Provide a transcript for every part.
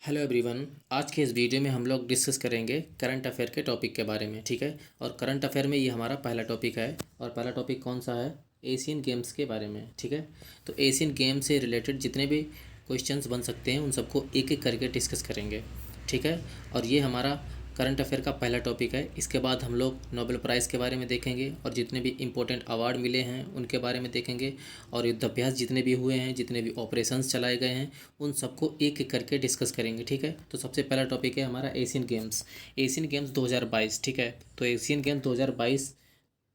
Hello everyone. आज के इस वीडियो में हम लोग डिस्कस करेंगे करंट अफेयर के टॉपिक के बारे में। ठीक है। और करंट अफेयर में ये हमारा पहला टॉपिक है। और पहला टॉपिक कौन सा है? एशियन गेम्स के बारे में। ठीक है। तो एशियन गेम्स से रिलेटेड जितने भी क्वेश्चंस बन सकते हैं उन सबको एक एक करके डिस्कस करेंगे। ठीक है। और ये हमारा करंट अफेयर का पहला टॉपिक है। इसके बाद हम लोग नोबेल प्राइज़ के बारे में देखेंगे और जितने भी इम्पोर्टेंट अवार्ड मिले हैं उनके बारे में देखेंगे। और युद्धाभ्यास जितने भी हुए हैं, जितने भी ऑपरेशंस चलाए गए हैं, उन सबको एक एक करके डिस्कस करेंगे। ठीक है। तो सबसे पहला टॉपिक है हमारा एशियन गेम्स। Asian games 2022। ठीक है। तो एशियन गेम्स 2022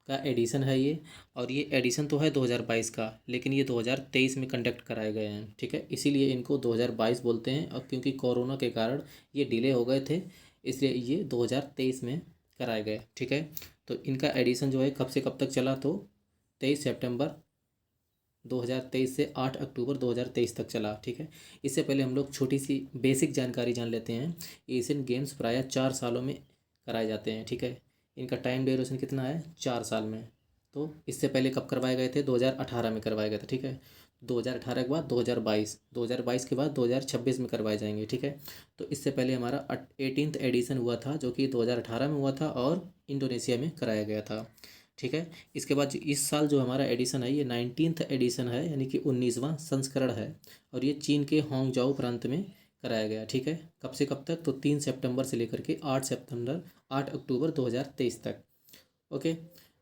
का एडिशन है ये। और ये एडिशन तो है 2022 का, लेकिन ये 2023 में कंडक्ट कराए गए हैं। ठीक है। इसीलिए इनको 2022 बोलते हैं। और क्योंकि कोरोना के कारण ये डिले हो गए थे, इसलिए ये 2023 में कराए गए। ठीक है। तो इनका एडिशन जो है कब से कब तक चला, तो 23 सितंबर 2023 से 8 अक्टूबर 2023 तक चला। ठीक है। इससे पहले हम लोग छोटी सी बेसिक जानकारी जान लेते हैं। एशियन गेम्स प्रायः 4 सालों में कराए जाते हैं। ठीक है। इनका टाइम ड्यूरेशन कितना है? 4 साल में। तो इससे पहले कब करवाए गए थे? 2018 में करवाए गए थे। ठीक है। 2018 के बाद 2022, 2022 के बाद 2026 में करवाए जाएंगे। ठीक है। तो इससे पहले हमारा 18th एडिशन हुआ था, जो कि 2018 में हुआ था और इंडोनेशिया में कराया गया था। ठीक है। इसके बाद इस साल जो हमारा एडिशन है ये 19th एडिशन है, यानी कि 19वां संस्करण है। और ये चीन के होंगजाओ प्रांत में कराया गया। ठीक है। कब से कब तक? तो 3 सितंबर से लेकर के 8 अक्टूबर 2023 तक। ओके।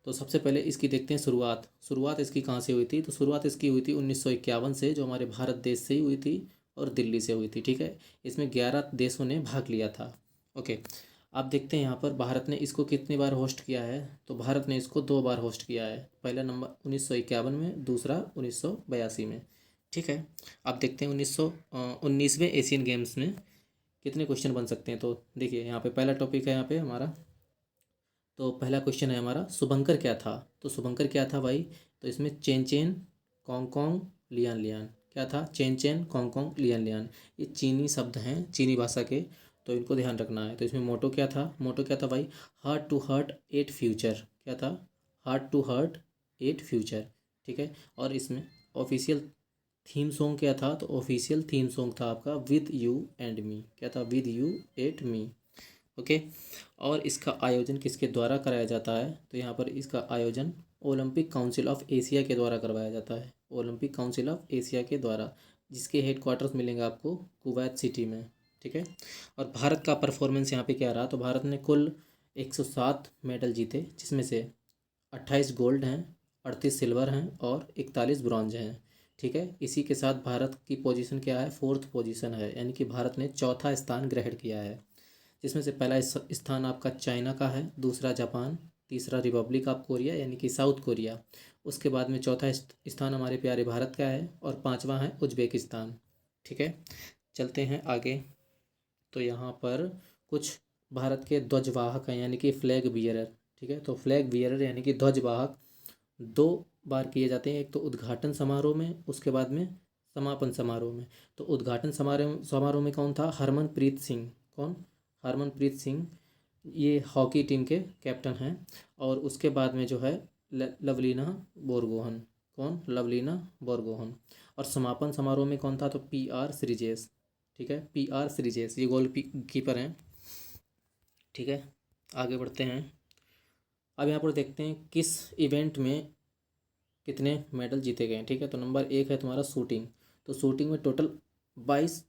तो सबसे पहले इसकी देखते हैं शुरुआत इसकी कहाँ से हुई थी। तो शुरुआत इसकी हुई थी 1951 से, जो हमारे भारत देश से ही हुई थी और दिल्ली से हुई थी। ठीक है। इसमें 11 देशों ने भाग लिया था। ओके। आप देखते हैं यहाँ पर भारत ने इसको कितनी बार होस्ट किया है। तो भारत ने इसको 2 बार होस्ट किया है। पहला नंबर 1951 में, दूसरा 1982 में। ठीक है। आप देखते हैं 19वें एशियन गेम्स में कितने क्वेश्चन बन सकते हैं। तो देखिए यहाँ पे पहला टॉपिक है यहाँ पे हमारा। तो पहला क्वेश्चन है हमारा, शुभंकर क्या था? तो शुभंकर क्या था भाई? तो इसमें chain chain Kong Lian Lian क्या था? Chain chain Kong Lian Lian. ये चीनी शब्द हैं, चीनी भाषा के। तो इनको ध्यान रखना है। तो इसमें मोटो क्या था भाई? Heart to heart at future. क्या था? Heart to heart at future. ठीक है। और इसमें ऑफिशियल थीम सॉन्ग क्या था? तो ऑफिशियल थीम सॉन्ग था आपका विद यू एंड मी। क्या था? With you at me. Okay. और इसका आयोजन किसके द्वारा कराया जाता है? तो यहाँ पर इसका आयोजन ओलंपिक काउंसिल ऑफ एशिया के द्वारा करवाया जाता है। ओलंपिक काउंसिल ऑफ एशिया के द्वारा, जिसके हेडक्वार्टर्स मिलेंगे आपको कुवैत सिटी में। ठीक है। और भारत का परफॉर्मेंस यहाँ पे क्या रहा? तो भारत ने कुल 107 मेडल जीते, जिसमें से 28 गोल्ड हैं, 38 सिल्वर हैं और 41 ब्रॉन्ज हैं। ठीक है। इसी के साथ भारत की पोजीशन क्या है? 4th पोजीशन है, यानी कि भारत ने चौथा स्थान ग्रहण किया है। जिसमें से पहला स्थान आपका चाइना का है, दूसरा जापान, तीसरा रिपब्लिक ऑफ कोरिया यानी कि साउथ कोरिया। उसके बाद में चौथा स्थान हमारे प्यारे भारत का है और पांचवा है उज्बेकिस्तान। ठीक है। चलते हैं आगे। तो यहाँ पर कुछ भारत के ध्वजवाहक हैं, यानी कि फ्लैग बियरर। ठीक है। तो फ्लैग बियरर यानी कि ध्वजवाहक 2 बार किए जाते हैं। एक तो उद्घाटन समारोह में, उसके बाद में समापन समारोह में। तो उद्घाटन समारोह समारोह में कौन था? हरमनप्रीत सिंह। कौन? हरमनप्रीत सिंह। ये हॉकी टीम के कैप्टन हैं। और उसके बाद में जो है लवलीना बोरगोहन। कौन? लवलीना बोरगोहन। और समापन समारोह में कौन था? तो PR श्रीजेश। ठीक है। PR श्रीजेश ये गोल कीपर हैं। ठीक है। आगे बढ़ते हैं। अब यहाँ पर देखते हैं किस इवेंट में कितने मेडल जीते गए हैं। ठीक है। तो नंबर 1 है तुम्हारा शूटिंग। तो शूटिंग में टोटल 22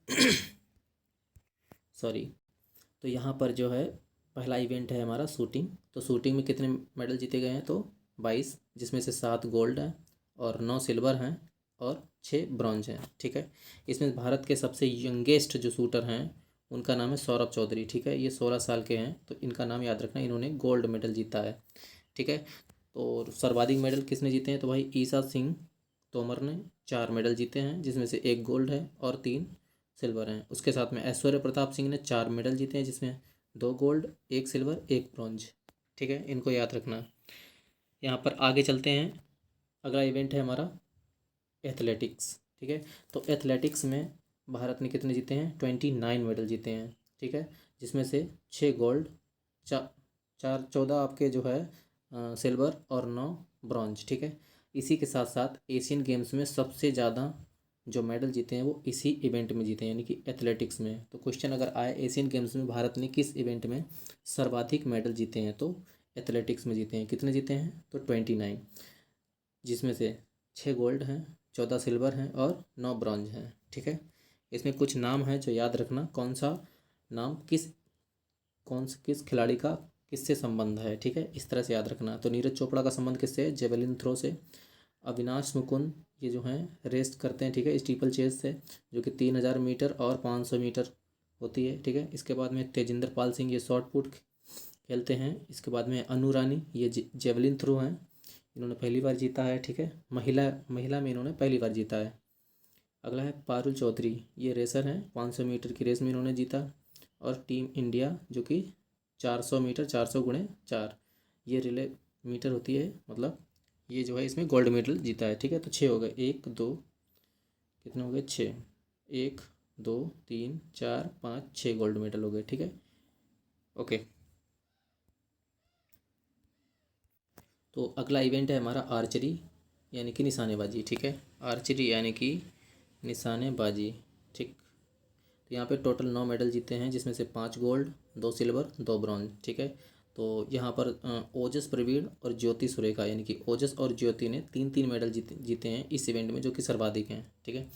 सॉरी। तो यहाँ पर जो है पहला इवेंट है हमारा शूटिंग। तो शूटिंग में कितने मेडल जीते गए हैं? तो 22, जिसमें से 7 गोल्ड हैं और 9 सिल्वर हैं और 6 ब्रॉन्ज हैं। ठीक है। इसमें भारत के सबसे यंगेस्ट जो शूटर हैं उनका नाम है सौरभ चौधरी। ठीक है। ये 16 साल के हैं। तो इनका नाम याद रखना, इन्होंने गोल्ड मेडल जीता है। ठीक है। तो सर्वाधिक मेडल किसने जीते हैं? तो भाई ईशा सिंह तोमर ने 4 मेडल जीते हैं, जिसमें से 1 गोल्ड है और 3 सिल्वर हैं। उसके साथ में ऐश्वर्य प्रताप सिंह ने 4 मेडल जीते हैं, जिसमें 2 गोल्ड, 1 सिल्वर, 1 ब्रॉन्ज। ठीक है। इनको याद रखना। यहाँ पर आगे चलते हैं। अगला इवेंट है हमारा एथलेटिक्स। ठीक है। तो एथलेटिक्स में भारत ने कितने जीते हैं? 29 मेडल जीते हैं। ठीक है। जिसमें से 6 गोल्ड, 14 आपके जो है सिल्वर और 9 ब्रॉन्ज। ठीक है। इसी के साथ साथ एशियन गेम्स में सबसे ज़्यादा जो मेडल जीते हैं वो इसी इवेंट में जीते हैं, यानी कि एथलेटिक्स में। तो क्वेश्चन अगर आए एशियन गेम्स में भारत ने किस इवेंट में सर्वाधिक मेडल जीते हैं, तो एथलेटिक्स में जीते हैं। कितने जीते हैं, तो 29, जिसमें से 6 गोल्ड हैं, 14 सिल्वर हैं और 9 ब्रॉन्ज हैं। ठीक है, इसमें कुछ नाम हैं जो याद रखना, कौन सा नाम किस खिलाड़ी का किससे संबंध है। ठीक है, इस तरह से याद रखना। तो नीरज चोपड़ा का संबंध किससे है, जेवलिन थ्रो से। अविनाश मुकुंद ये जो हैं रेस करते हैं, ठीक है, स्टीपल चेस से, जो कि 3000 मीटर और 500 मीटर होती है। ठीक है, इसके बाद में तेजिंदर पाल सिंह ये शॉर्ट पुट खेलते हैं। इसके बाद में अनु रानी ये जेवलिन थ्रो हैं, इन्होंने पहली बार जीता है। ठीक है, महिला महिला में इन्होंने पहली बार जीता है। अगला है पारुल चौधरी, ये रेसर हैं, 500 मीटर की रेस में इन्होंने जीता। और टीम इंडिया जो कि 400 मीटर 400 गुणे 4 ये रिले मीटर होती है, मतलब ये जो है इसमें गोल्ड मेडल जीता है। ठीक है, तो 6 हो गए, 1 2 कितने हो गए, 6, 1 2 3 4 5 6 गोल्ड मेडल हो गए। ठीक है, ओके। तो अगला इवेंट है हमारा आर्चरी, यानी कि निशानेबाजी। ठीक है, आर्चरी यानी कि निशानेबाजी। ठीक, तो यहाँ पे टोटल 9 मेडल जीते हैं, जिसमें से 5 गोल्ड, 2 सिल्वर, 2 ब्रॉन्ज। ठीक है, तो यहाँ पर ओजस प्रवीण और ज्योति सुरेखा, यानी कि ओजस और ज्योति ने 3-3 मेडल जीते हैं इस इवेंट में, जो कि सर्वाधिक हैं। ठीक है,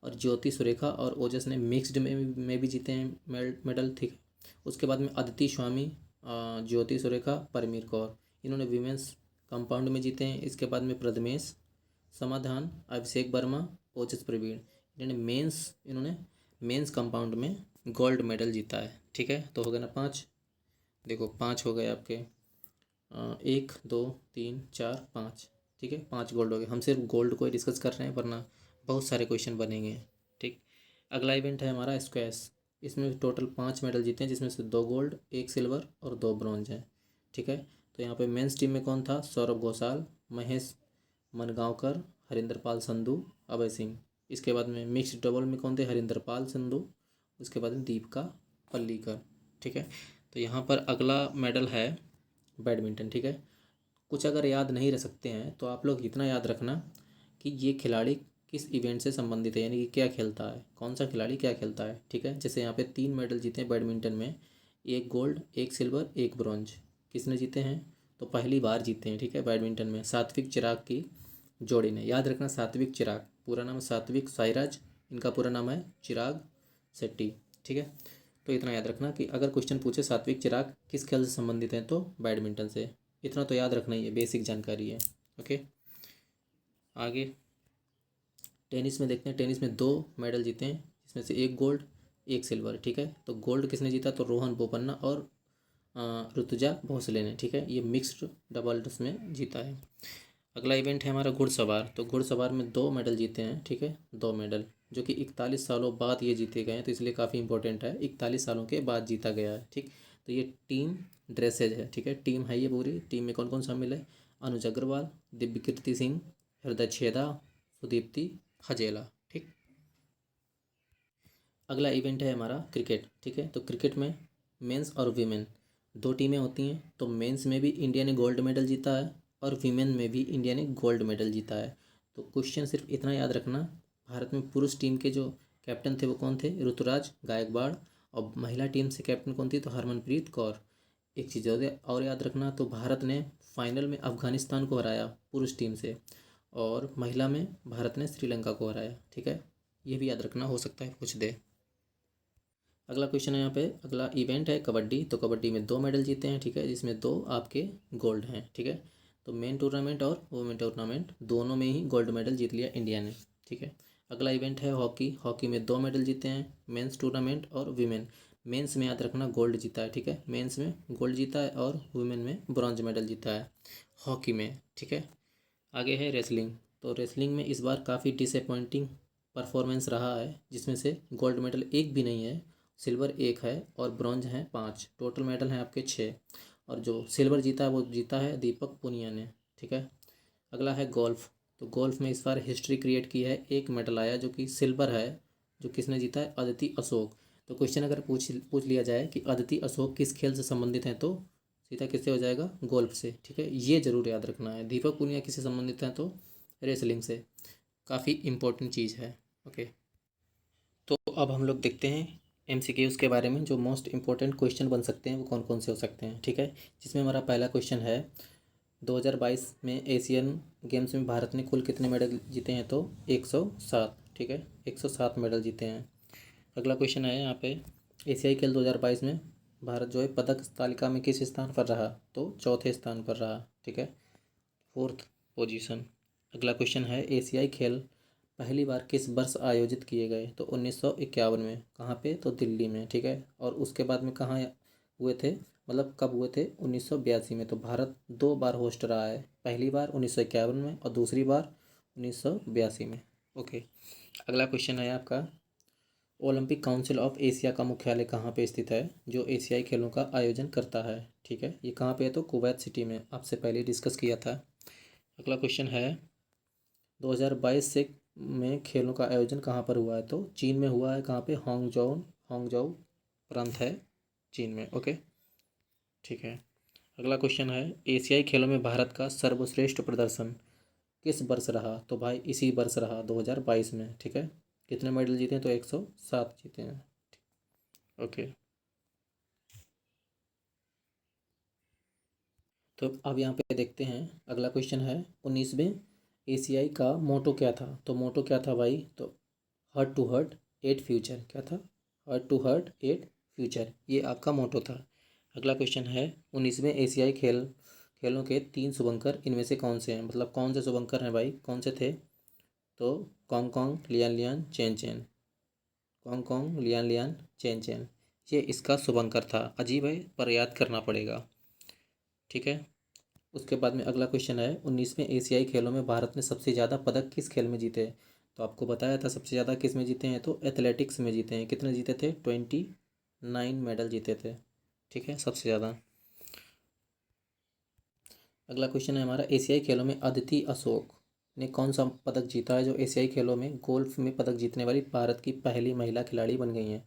और ज्योति सुरेखा और ओजस ने मिक्स्ड में भी जीते हैं मेडल। ठीक है, उसके बाद में अदिति स्वामी, ज्योति सुरेखा, परमीर कौर, इन्होंने विमेंस कंपाउंड में जीते हैं। इसके बाद में प्रथमेश समाधान, अभिषेक वर्मा, ओजस प्रवीण, इन्होंने मेंस कंपाउंड में गोल्ड मेडल जीता है। ठीक है, तो हो गए ना 5, देखो 5 हो गए आपके, 1 2 3 4 5। ठीक है, 5 गोल्ड हो गए। हम सिर्फ गोल्ड को ही डिस्कस कर रहे हैं, वरना बहुत सारे क्वेश्चन बनेंगे। ठीक, अगला इवेंट है हमारा स्क्वैश, इसमें टोटल 5 मेडल जीते हैं, जिसमें से 2 गोल्ड, 1 सिल्वर और 2 ब्रॉन्ज हैं। ठीक है, तो यहाँ पे मेंस टीम में कौन था, सौरभ घोषाल, महेश मनगांवकर, हरिंदर पाल संधू, अभय सिंह। इसके बाद में मिक्स्ड डबल में कौन थे, हरिंदर पाल संधू, उसके बाद में दीपिका पल्लीकर। ठीक है, तो यहाँ पर अगला मेडल है बैडमिंटन। ठीक है, कुछ अगर याद नहीं रह सकते हैं तो आप लोग इतना याद रखना कि ये खिलाड़ी किस इवेंट से संबंधित है, यानी कि क्या खेलता है, कौन सा खिलाड़ी क्या खेलता है। ठीक है, जैसे यहाँ पे 3 मेडल जीते हैं बैडमिंटन में, 1 गोल्ड, 1 सिल्वर, 1 ब्रॉन्ज। किसने जीते हैं, तो पहली बार जीते हैं। ठीक है, बैडमिंटन में सात्विक चिराग की जोड़ी ने, याद रखना सात्विक चिराग, पूरा नाम सात्विक साईराज, इनका पूरा नाम है चिराग शेट्टी। ठीक है, तो इतना याद रखना कि अगर क्वेश्चन पूछे सात्विक चिराग किस खेल से संबंधित हैं, तो बैडमिंटन से। इतना तो याद रखना ही है, बेसिक जानकारी है। ओके, आगे टेनिस में देखते हैं। टेनिस में 2 मेडल जीते हैं, जिसमें से 1 गोल्ड, 1 सिल्वर। ठीक है, तो गोल्ड किसने जीता, तो रोहन बोपन्ना और ऋतुजा भोसले ने। ठीक है, ये मिक्स्ड डबल्स में जीता है। अगला इवेंट है हमारा घुड़सवार, तो घुड़सवार में 2 मेडल जीते हैं। ठीक है, 2 मेडल, जो कि 41 सालों बाद ये जीते गए हैं, तो इसलिए काफ़ी इंपॉर्टेंट है, 41 सालों के बाद जीता गया है। ठीक, तो ये टीम ड्रेसेज है। ठीक है, टीम है ये पूरी, टीम में कौन कौन शामिल है, अनुज अग्रवाल, दिव्य कीर्ति सिंह, हृदय छेदा, सुदीप्ति हजेला। ठीक, अगला इवेंट है हमारा क्रिकेट। ठीक है, तो क्रिकेट में मेंस और वीमेन 2 टीमें होती हैं। तो मेंस में भी इंडिया ने गोल्ड मेडल जीता है और वीमेन में भी इंडिया ने गोल्ड मेडल जीता है। तो क्वेश्चन सिर्फ इतना याद रखना, भारत में पुरुष टीम के जो कैप्टन थे वो कौन थे, ऋतुराज गायकवाड़, और महिला टीम से कैप्टन कौन थी, तो हरमनप्रीत कौर। एक चीज़ और याद रखना, तो भारत ने फाइनल में अफगानिस्तान को हराया पुरुष टीम से, और महिला में भारत ने श्रीलंका को हराया। ठीक है, ये भी याद रखना, हो सकता है पूछ दे। अगला क्वेश्चन है यहाँ पे, अगला इवेंट है कबड्डी। तो कबड्डी में 2 मेडल जीते हैं। ठीक है, जिसमें 2 आपके गोल्ड हैं। ठीक है, तो मेन टूर्नामेंट और वुमेन टूर्नामेंट दोनों में ही गोल्ड मेडल जीत लिया इंडिया ने। ठीक है, अगला इवेंट है हॉकी। हॉकी में 2 मेडल जीते हैं, मेंस टूर्नामेंट और वीमेन। मेंस में याद रखना गोल्ड जीता है। ठीक है, मेंस में गोल्ड जीता है और वुमेन में ब्रॉन्ज मेडल जीता है हॉकी में। ठीक है, आगे है रेसलिंग। तो रेसलिंग में इस बार काफ़ी डिसअपॉइंटिंग परफॉर्मेंस रहा है, जिसमें से गोल्ड मेडल एक भी नहीं है, सिल्वर 1 है और ब्रॉन्ज हैं 5। टोटल मेडल हैं आपके 6, और जो सिल्वर जीता है वो जीता है दीपक पुनिया ने। ठीक है, अगला है गोल्फ। तो गोल्फ में इस बार हिस्ट्री क्रिएट की है, 1 मेडल आया जो कि सिल्वर है, जो किसने जीता है, अदिति अशोक। तो क्वेश्चन अगर पूछ लिया जाए कि अदिति अशोक किस खेल से संबंधित हैं, तो सीधा किससे हो जाएगा, गोल्फ से। ठीक है, ये जरूर याद रखना है। दीपक पुनिया किससे संबंधित हैं, तो रेसलिंग से। काफ़ी इंपॉर्टेंट चीज़ है। ओके, तो अब हम लोग देखते हैं एमसीक्यूज़ के बारे में, जो मोस्ट इंपॉर्टेंट क्वेश्चन बन सकते हैं वो कौन कौन से हो सकते हैं, ठीक है। जिसमें हमारा पहला क्वेश्चन है, 2022 में एशियन गेम्स में भारत ने कुल कितने मेडल जीते हैं? तो 107, ठीक है, 107 मेडल जीते हैं। अगला क्वेश्चन है यहाँ पे, एशियाई खेल 2022 में भारत जो है पदक तालिका में किस स्थान पर रहा? तो चौथे स्थान पर रहा, ठीक है, फोर्थ पोजीशन। अगला क्वेश्चन है, एशियाई खेल पहली बार किस वर्ष आयोजित किए गए? तो 1951 में। कहाँ पे? तो दिल्ली में, ठीक है। और उसके बाद में कहाँ हुए थे, मतलब कब हुए थे? 1982 में। तो भारत 2 बार होस्ट रहा है, पहली बार 1951 में और दूसरी बार 1982 में। ओके, अगला क्वेश्चन है आपका, ओलंपिक काउंसिल ऑफ एशिया का मुख्यालय कहाँ पे स्थित है, जो एशियाई खेलों का आयोजन करता है? ठीक है, ये कहाँ पे है? तो कुवैत सिटी में, आपसे पहले डिस्कस किया था। अगला क्वेश्चन है, 2022 से में खेलों का आयोजन कहाँ पर हुआ है? तो चीन में हुआ है। कहाँ पे? हांगझोउ प्रांत है चीन में। ओके, ठीक है। अगला क्वेश्चन है, एशियाई खेलों में भारत का सर्वश्रेष्ठ प्रदर्शन किस वर्ष रहा? तो भाई इसी वर्ष रहा, 2022 में, ठीक है। कितने मेडल जीते हैं? तो 107 जीते हैं। ओके, तो अब यहाँ पे देखते हैं, अगला क्वेश्चन है, 19वें एशियाई का मोटो क्या था? तो मोटो क्या था भाई? तो heart to heart at future. क्या था? Heart to heart at future, ये आपका मोटो था। अगला क्वेश्चन है, 19वें एशियाई खेलों के 3 शुभंकर इनमें से कौन से हैं? मतलब कौन से शुभंकर हैं भाई, कौन से थे? तो Kong Lian Lian chain chain, Kong Lian Lian chain chain, ये इसका शुभंकर था। अजीब है पर याद करना पड़ेगा, ठीक है। उसके बाद में अगला क्वेश्चन है, 19वें एशियाई खेलों में भारत ने सबसे ज़्यादा पदक किस खेल में जीते? तो आपको बताया था सबसे ज़्यादा किस में जीते हैं, तो एथलेटिक्स में जीते हैं। कितने जीते थे? 29 मेडल जीते थे, ठीक है, सबसे ज़्यादा। अगला क्वेश्चन है हमारा, एशियाई खेलों में अदिति अशोक ने कौन सा पदक जीता है? जो एशियाई खेलों में गोल्फ में पदक जीतने वाली भारत की पहली महिला खिलाड़ी बन गई हैं।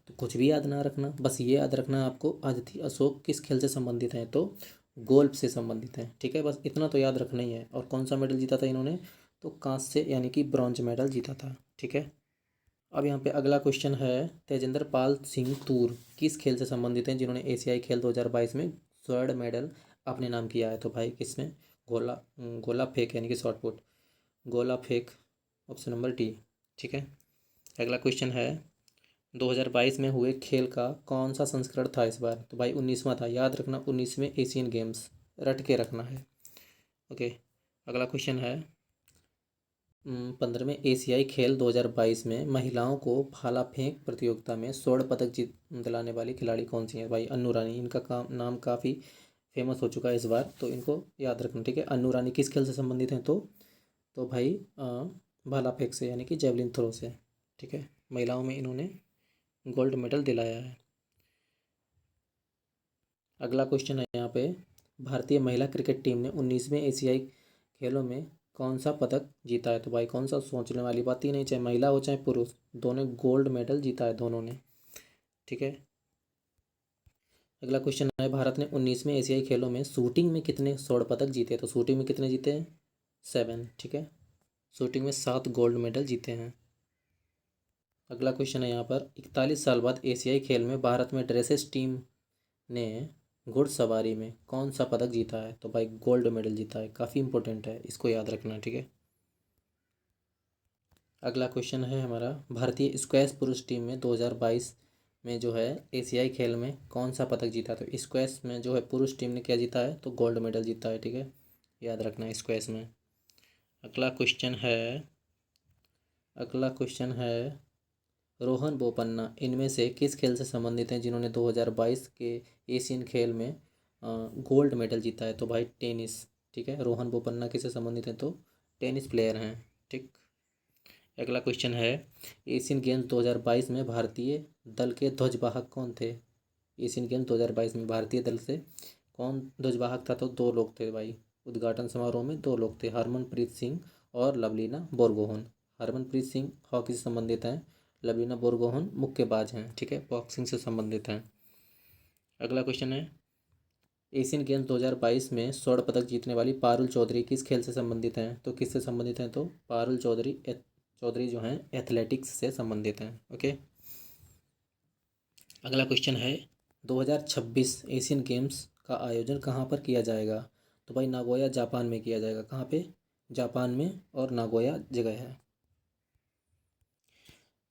तो कुछ भी याद ना रखना, बस ये याद रखना आपको, अदिति अशोक किस खेल से संबंधित हैं? तो गोल्फ से संबंधित हैं, ठीक है, बस इतना तो याद रखना ही है। और कौन सा मेडल जीता था इन्होंने? तो कांस्य यानी कि ब्रॉन्ज मेडल जीता था, ठीक है। अब यहाँ पे अगला क्वेश्चन है, तेजेंद्र पाल सिंह तूर किस खेल से संबंधित हैं जिन्होंने एशियाई खेल 2022 में स्वर्ण मेडल अपने नाम किया है? तो भाई किसमें? गोला गोला फेंक यानी कि शॉर्ट पुट, गोला फेंक, ऑप्शन नंबर डी, ठीक है। अगला क्वेश्चन है, 2022 में हुए खेल का कौन सा संस्करण था इस बार? तो भाई 19वां था, याद रखना, 19वें एशियन गेम्स, रट के रखना है। ओके, अगला क्वेश्चन है, 15वें एशियाई खेल 2022 में महिलाओं को भाला फेंक प्रतियोगिता में स्वर्ण पदक जीत दिलाने वाली खिलाड़ी कौन सी है? भाई अन्नू रानी, इनका काम नाम काफ़ी फेमस हो चुका है इस बार, तो इनको याद रखना, ठीक है। अन्नू रानी किस खेल से संबंधित हैं? तो भाई भाला फेंक से यानी कि जेवलिन थ्रो से, ठीक है। महिलाओं में इन्होंने गोल्ड मेडल दिलाया है। अगला क्वेश्चन है यहाँ पे, भारतीय महिला क्रिकेट टीम ने 19वें एशियाई खेलों में कौन सा पदक जीता है? तो भाई कौन सा, सोचने वाली बात ही नहीं, चाहे महिला हो चाहे पुरुष, दोनों गोल्ड मेडल जीता है दोनों ने, ठीक है। अगला क्वेश्चन है, भारत ने 19वें एशियाई खेलों में शूटिंग में कितने स्वर्ण पदक जीते? तो शूटिंग में कितने जीते हैं? 7, ठीक है, शूटिंग में 7 गोल्ड मेडल जीते हैं। अगला क्वेश्चन है यहाँ पर, 41 साल बाद एशियाई खेल में भारत में ड्रेसेस टीम ने घुड़सवारी में कौन सा पदक जीता है? तो भाई गोल्ड मेडल जीता है, काफ़ी इंपॉर्टेंट है, इसको याद रखना, ठीक है। अगला क्वेश्चन है हमारा, भारतीय स्क्वैश पुरुष टीम में 2022 में जो है एशियाई खेल में कौन सा पदक जीता? तो स्क्वैश में जो है पुरुष टीम ने क्या जीता है? तो गोल्ड मेडल जीता है, ठीक है, याद रखना है स्क्वैश में। अगला क्वेश्चन है, अगला क्वेश्चन है, रोहन बोपन्ना इनमें से किस खेल से संबंधित हैं जिन्होंने 2022 के एशियन खेल में गोल्ड मेडल जीता है? तो भाई टेनिस, ठीक है, रोहन बोपन्ना किससे संबंधित हैं? तो टेनिस प्लेयर हैं, ठीक। अगला क्वेश्चन है, एशियन गेम्स 2022 में भारतीय दल के ध्वजवाहक कौन थे? एशियन गेम्स 2022 में भारतीय दल से कौन ध्वजवाहक था? तो 2 लोग थे भाई, उद्घाटन समारोह में 2 लोग थे, हरमनप्रीत सिंह और लवलीना बोरगोहन। हरमनप्रीत सिंह हॉकी से संबंधित हैं, लवलीना बोरगोहन मुक्केबाज हैं, ठीक है, बॉक्सिंग से संबंधित हैं। अगला क्वेश्चन है, एशियन गेम्स 2022 में स्वर्ण पदक जीतने वाली पारुल चौधरी किस खेल से संबंधित हैं? तो किससे संबंधित हैं? तो पारुल चौधरी चौधरी जो हैं एथलेटिक्स से संबंधित हैं। ओके, अगला क्वेश्चन है 2026 एशियन गेम्स का आयोजन कहाँ पर किया जाएगा? तो भाई नागोया जापान में किया जाएगा। कहाँ पे? जापान में, और नागोया जगह है।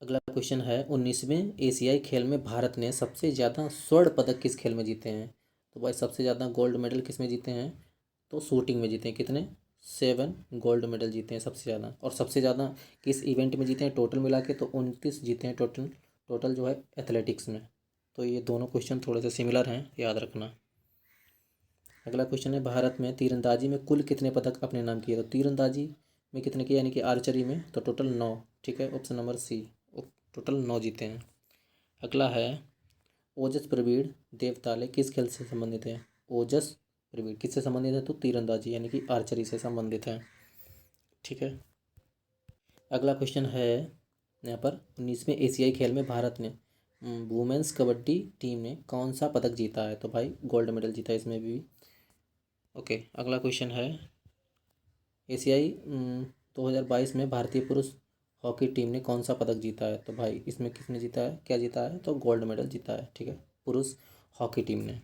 अगला क्वेश्चन है 19वें एशियाई खेल में भारत ने सबसे ज़्यादा स्वर्ण पदक किस खेल में जीते हैं? तो भाई सबसे ज़्यादा गोल्ड मेडल किस में जीते हैं? तो शूटिंग में जीते हैं। कितने? 7 गोल्ड मेडल जीते हैं सबसे ज़्यादा। और सबसे ज़्यादा किस इवेंट में जीते हैं टोटल मिला के? तो 29 जीते हैं टोटल, टोटल जो है एथलेटिक्स में। तो ये दोनों क्वेश्चन थोड़े से सिमिलर हैं, याद रखना। अगला क्वेश्चन है भारत में तीरंदाजी में कुल कितने पदक अपने नाम किए? तो तीरंदाजी में कितने किए, यानी कि आर्चरी में, तो टोटल 9। ठीक है, ऑप्शन नंबर सी, टोटल 9 जीते हैं। अगला है ओजस प्रवीण देवताले किस खेल से संबंधित है? ओजस प्रवीण किससे संबंधित है? तो तीरंदाजी यानी कि आर्चरी से संबंधित है। ठीक है, अगला क्वेश्चन है यहाँ पर 19वें एशियाई खेल में भारत ने वुमेन्स कबड्डी टीम ने कौन सा पदक जीता है? तो भाई गोल्ड मेडल जीता है इसमें भी। ओके, अगला क्वेश्चन है एशियाई 2022 में भारतीय पुरुष हॉकी टीम ने कौन सा पदक जीता है? तो भाई इसमें किसने जीता है, क्या जीता है? तो गोल्ड मेडल जीता है। ठीक है, पुरुष हॉकी टीम ने।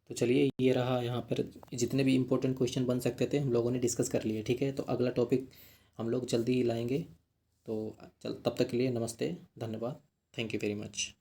तो चलिए, ये रहा यहाँ पर जितने भी इम्पोर्टेंट क्वेश्चन बन सकते थे हम लोगों ने डिस्कस कर लिए। ठीक है, तो अगला टॉपिक हम लोग जल्दी ही लाएंगे। तो चल, तब तक के लिए नमस्ते, धन्यवाद, थैंक यू वेरी मच।